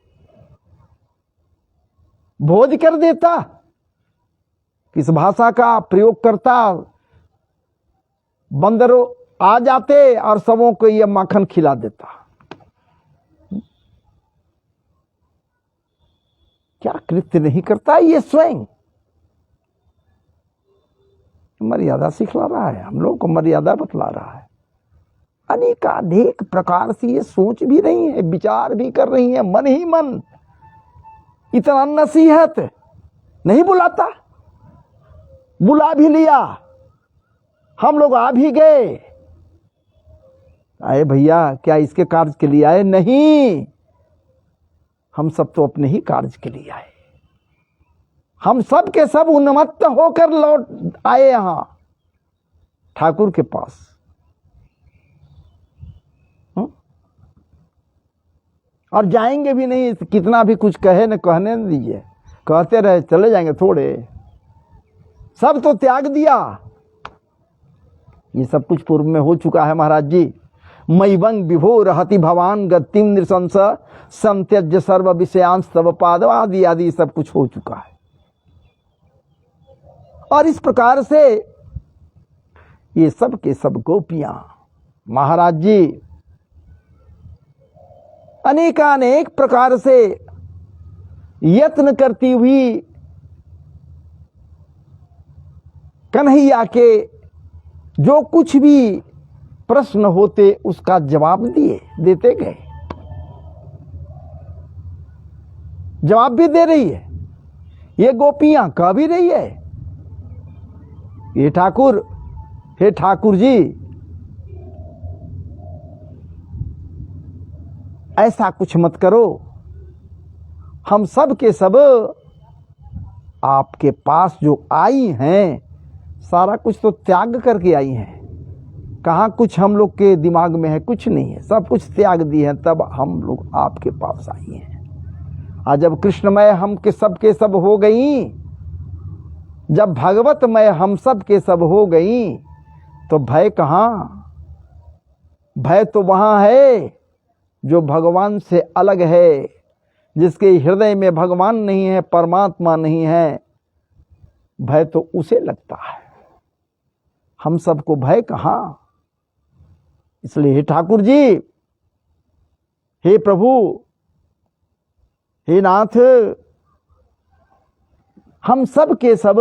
भोज कर देता। किस भाषा का प्रयोग करता? बंदर आ जाते और सबों को यह माखन खिला देता। क्या कृत्य नहीं करता ये स्वयं? मर्यादा सिखला रहा है, हम लोग को मर्यादा बतला रहा है। अनेकानेक प्रकार से ये सोच भी रही है, विचार भी कर रही है, मन ही मन। इतना नसीहत नहीं बुलाता, बुला भी लिया, हम लोग आ भी गए। आए भैया, क्या इसके कार्य के लिए आए? नहीं, हम सब तो अपने ही कार्य के लिए आए। हम सब के सब उन्मत्त होकर लौट आए यहां ठाकुर के पास। और जाएंगे भी नहीं, कितना भी कुछ कहे न कहने न दीजिए, कहते रहे चले जाएंगे थोड़े। सब तो त्याग दिया। ये सब कुछ पूर्व में हो चुका है महाराज जी। मयिवंग विभो रहति भवान गतिम नृशंस संत्यज्य सर्व विषयांश तव पाद, आदि आदि सब कुछ हो चुका है। और इस प्रकार से ये सब के सब गोपियां महाराज जी अनेकानेक प्रकार से यत्न करती हुई कन्हैया के जो कुछ भी प्रश्न होते उसका जवाब देते गए। जवाब भी दे रही है, ये गोपियां कह भी रही है, ये ठाकुर, हे ठाकुर जी ऐसा कुछ मत करो, हम सब के सब आपके पास जो आई हैं सारा कुछ तो त्याग करके आई हैं। कहाँ कुछ हम लोग के दिमाग में है, कुछ नहीं है, सब कुछ त्याग दिए हैं, तब हम लोग आपके पास आई हैं। आज जब कृष्णमय हम के सब हो गई, जब भगवतमय हम सब के सब हो गई, तो भय कहाँ? भय तो वहाँ है जो भगवान से अलग है, जिसके हृदय में भगवान नहीं है, परमात्मा नहीं है, भय तो उसे लगता है। हम सबको भय कहाँ? इसलिए हे ठाकुर जी, हे प्रभु, हे नाथ, हम सब के सब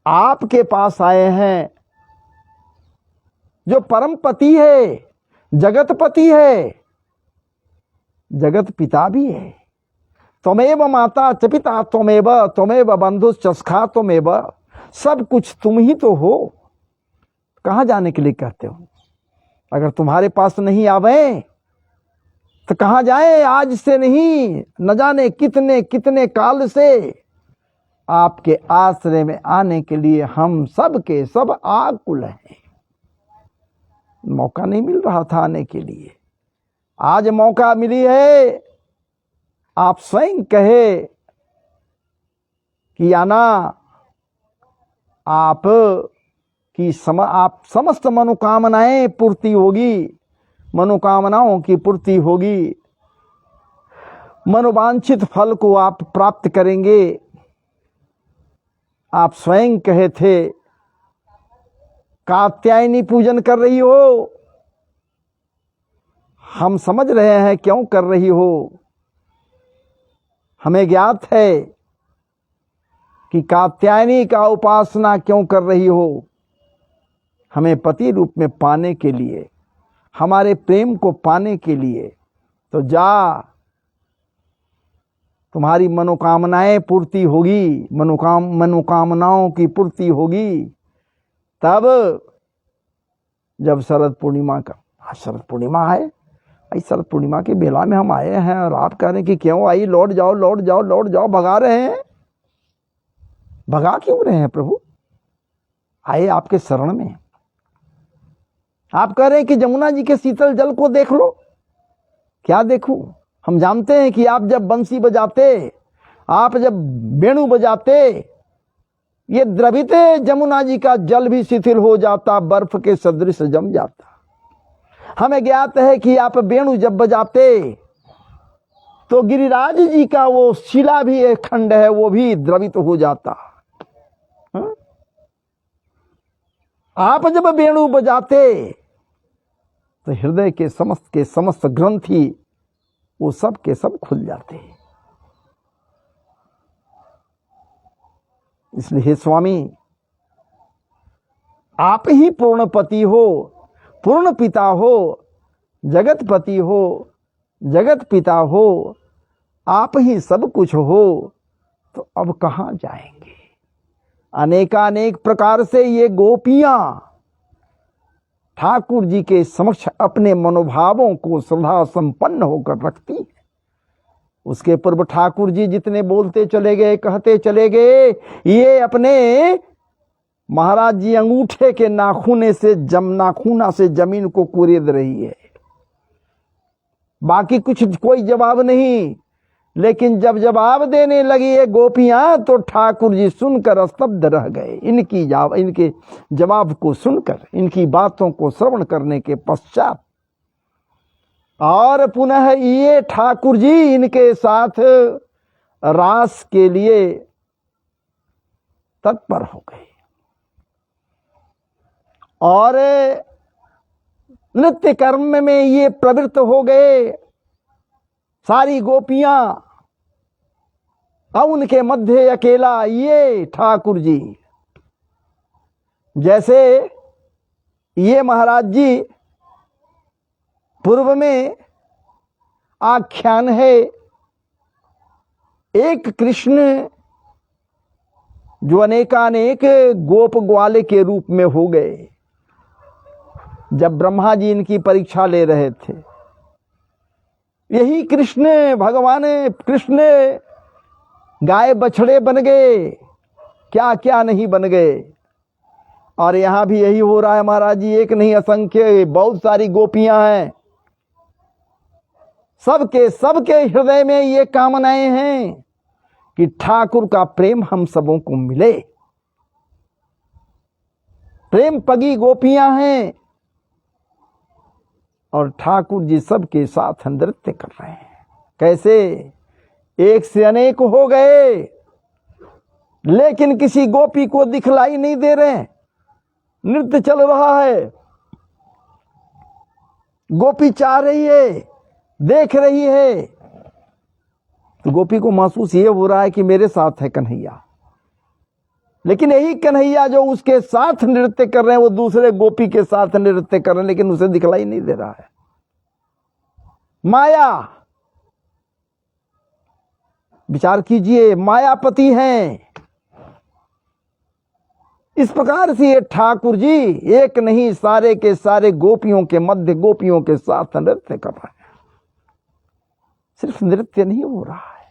आपके पास आए हैं, जो परम पति है, जगत पति है, जगत पिता भी है। त्वमेव माता च पिता त्वमेव, त्वमेव बंधुश्च सखा त्वमेव, सब कुछ तुम ही तो हो। कहाँ जाने के लिए कहते हो? अगर तुम्हारे पास नहीं आवे तो कहाँ जाए? आज से नहीं, न जाने कितने कितने काल से आपके आश्रय में आने के लिए हम सब के सब आकुल हैं। मौका नहीं मिल रहा था आने के लिए, आज मौका मिली है। आप स्वयं कहे कि आना, आप समस्त मनोकामनाएं पूर्ति होगी, मनोकामनाओं की पूर्ति होगी, मनोवांछित फल को आप प्राप्त करेंगे। आप स्वयं कहे थे, कात्यायनी पूजन कर रही हो, हम समझ रहे हैं क्यों कर रही हो। हमें ज्ञात है कि कात्यायनी का उपासना क्यों कर रही हो। हमें पति रूप में पाने के लिए, हमारे प्रेम को पाने के लिए। तो जा, तुम्हारी मनोकामनाएं पूर्ति होगी, मनोकामनाओं की पूर्ति होगी तब जब शरद पूर्णिमा का, शरद पूर्णिमा है, इस शरद पूर्णिमा की बेला में हम आए हैं और आप कह रहे हैं कि क्यों आई, लौट जाओ लौट जाओ लौट जाओ, भगा रहे हैं। भगा क्यों रहे हैं प्रभु? आए आपके शरण में। आप कह रहे हैं कि जमुना जी के शीतल जल को देख लो। क्या देखूं? हम जानते हैं कि आप जब बंसी बजाते, आप जब वेणु बजाते, ये द्रवित जमुना जी का जल भी शिथिल हो जाता, बर्फ के सदृश जम जाता। हमें ज्ञात है कि आप वेणु जब बजाते तो गिरिराज जी का वो शिला भी एक खंड है, वो भी द्रवित हो जाता। हा? आप जब वेणु बजाते तो हृदय के समस्त ग्रंथि वो सब के सब खुल जाते। इसलिए हे स्वामी, आप ही पूर्ण पति हो, पूर्ण पिता हो, जगत पति हो, जगत पिता हो, आप ही सब कुछ हो, तो अब कहाँ जाएंगे? अनेकानेक प्रकार से ये गोपियां ठाकुर जी के समक्ष अपने मनोभावों को श्रद्धा संपन्न होकर रखती है। उसके पूर्व ठाकुर जी जितने बोलते चले गए, कहते चले गए, ये अपने महाराज जी अंगूठे के नाखूने से नाखूना से जमीन को कुरेद रही है। बाकी कुछ कोई जवाब नहीं। लेकिन जब जवाब देने लगी ये गोपियां तो ठाकुर जी सुनकर स्तब्ध रह गए। इनके जवाब को सुनकर, इनकी बातों को श्रवण करने के पश्चात, और पुनः ये ठाकुर जी इनके साथ रास के लिए तत्पर हो गए और नृत्य कर्म में ये प्रवृत्त हो गए। सारी गोपियां, और उनके मध्य अकेला ये ठाकुर जी। जैसे ये महाराज जी, पूर्व में आख्यान है एक कृष्ण जो अनेकानेक गोप ग्वाले के रूप में हो गए। जब ब्रह्मा जी इनकी परीक्षा ले रहे थे, यही कृष्ण, भगवान कृष्ण गाय बछड़े बन गए, क्या क्या नहीं बन गए। और यहां भी यही हो रहा है महाराज जी, एक नहीं असंख्य बहुत सारी गोपियां हैं, सबके हृदय में ये कामनाएं हैं कि ठाकुर का प्रेम हम सबों को मिले। प्रेम पगी गोपियां हैं और ठाकुर जी सबके साथ नृत्य कर रहे हैं। कैसे? एक से अनेक हो गए, लेकिन किसी गोपी को दिखलाई नहीं दे रहे। नृत्य चल रहा है, गोपी चाह रही है, देख रही है, तो गोपी को महसूस ये हो रहा है कि मेरे साथ है कन्हैया। लेकिन यही कन्हैया जो उसके साथ नृत्य कर रहे हैं, वो दूसरे गोपी के साथ नृत्य कर रहे हैं, लेकिन उसे दिखलाई नहीं दे रहा है। माया, विचार कीजिए, मायापति हैं। इस प्रकार से ये ठाकुर जी एक नहीं सारे के सारे गोपियों के मध्य गोपियों के साथ नृत्य कर रहे हैं। सिर्फ नृत्य नहीं हो रहा है,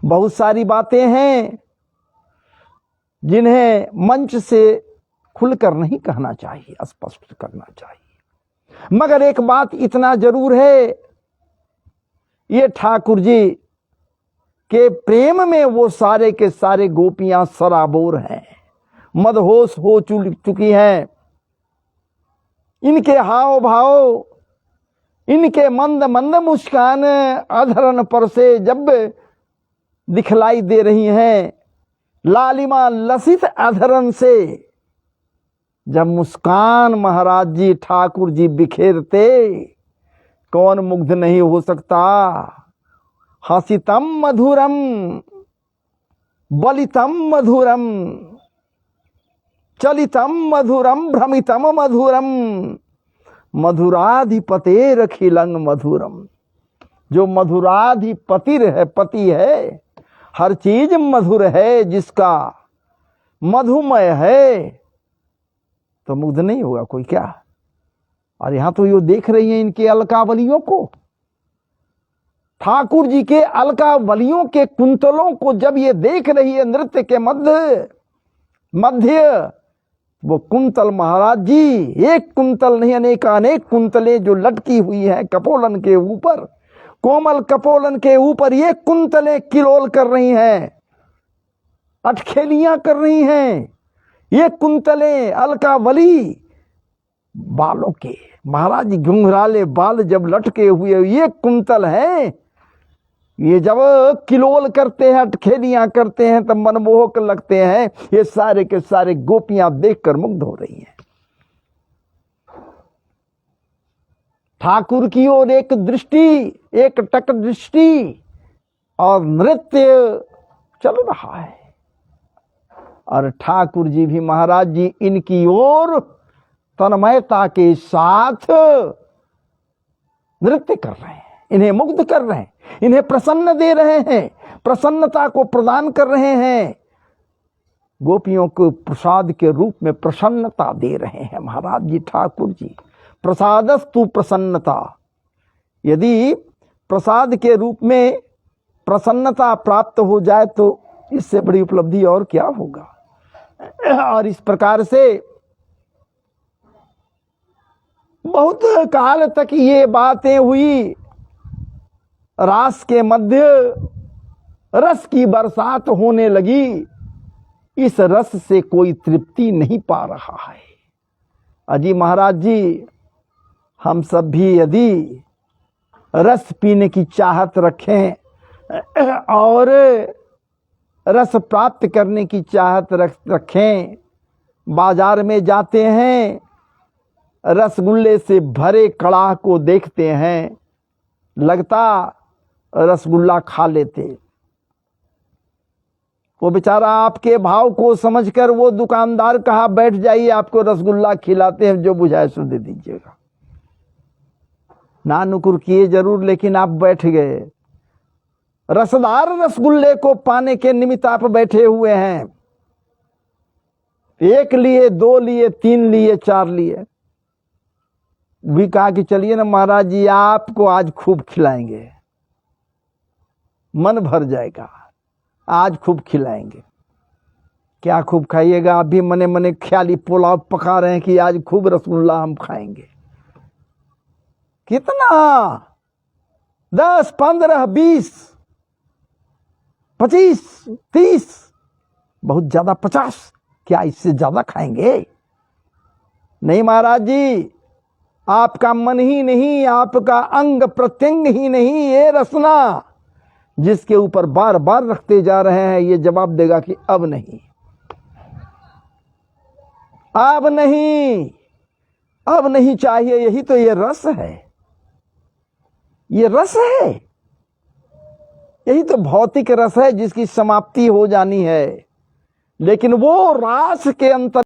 बहुत सारी बातें हैं जिन्हें मंच से खुलकर नहीं कहना चाहिए, स्पष्ट करना चाहिए। मगर एक बात इतना जरूर है, ये ठाकुर जी के प्रेम में वो सारे के सारे गोपियां सराबोर हैं, मदहोश हो चुकी हैं। इनके हाव भाव, इनके मंद मंद मुस्कान अधरन पर से जब दिखलाई दे रही हैं, लालिमा लसित अधरन से जब मुस्कान महाराज जी ठाकुर जी बिखेरते, कौन मुग्ध नहीं हो सकता। हसितम मधुरम बलितम मधुरम चलितम मधुरम भ्रमितम मधुरम मधुराधिपतेर खिलंग मधुरम। जो मधुराधिपति है, पति है, हर चीज मधुर है, जिसका मधुमय है, तो मुग्ध नहीं होगा कोई क्या। और यहां तो ये देख रही हैं इनके अलकावलियों को, ठाकुर जी के अलकावलियों के कुंतलों को जब ये देख रही है नृत्य के मध्य वो कुंतल महाराज जी, एक कुंतल नहीं अनेकानेक कुंतलें जो लटकी हुई हैं कपोलन के ऊपर, कोमल कपोलन के ऊपर ये कुंतलें किलोल कर रही हैं, अटखेलियां कर रही हैं। ये कुंतलें अलकावली बालों के, महाराज जी घुंघराले बाल जब लटके हुए, ये कुंतल हैं। ये जब किलोल करते हैं, अटखेलियां करते हैं, तब मनमोहक लगते हैं। ये सारे के सारे गोपियां देखकर मुग्ध हो रही हैं। ठाकुर की ओर एक दृष्टि, एक टक दृष्टि, और नृत्य चल रहा है। और ठाकुर जी भी महाराज जी इनकी ओर तन्मयता के साथ नृत्य कर रहे हैं, इन्हें मुग्ध कर रहे हैं, इन्हें प्रसन्न दे रहे हैं, प्रसन्नता को प्रदान कर रहे हैं। गोपियों को प्रसाद के रूप में प्रसन्नता दे रहे हैं महाराज जी ठाकुर जी। प्रसादस्तु प्रसन्नता, यदि प्रसाद के रूप में प्रसन्नता प्राप्त हो जाए तो इससे बड़ी उपलब्धि और क्या होगा। और इस प्रकार से बहुत काल तक ये बातें हुई। रास के मध्य रस की बरसात होने लगी। इस रस से कोई तृप्ति नहीं पा रहा है। अजी महाराज जी, हम सब भी यदि रस पीने की चाहत रखें और रस प्राप्त करने की चाहत रखें, बाजार में जाते हैं, रसगुल्ले से भरे कड़ाह को देखते हैं, लगता रसगुल्ला खा लेते। वो बेचारा आपके भाव को समझकर वो दुकानदार कहा बैठ जाइए, आपको रसगुल्ला खिलाते हैं, जो बुझाए सो दे दीजिएगा। ना नुकुर किए जरूर, लेकिन आप बैठ गए। रसदार रसगुल्ले को पाने के निमित्त आप बैठे हुए हैं। एक लिए, दो लिए, तीन लिए, चार लिए। भी कहा कि चलिए ना महाराज जी, आपको आज खूब खिलाएंगे, मन भर जाएगा, आज खूब खिलाएंगे। क्या खूब खाइएगा? आप भी मने मने ख्याली पुलाव पका रहे हैं कि आज खूब रसगुल्ला हम खाएंगे। कितना? 10, 15, 20, 25, 30, बहुत ज्यादा 50। क्या इससे ज्यादा खाएंगे? नहीं महाराज जी, आपका मन ही नहीं, आपका अंग प्रत्यंग ही नहीं, ये रसना जिसके ऊपर बार बार रखते जा रहे हैं, ये जवाब देगा कि अब नहीं, अब नहीं, अब नहीं चाहिए। यही तो ये रस है, ये रस है, यही तो भौतिक रस है जिसकी समाप्ति हो जानी है। लेकिन वो रास के अंतर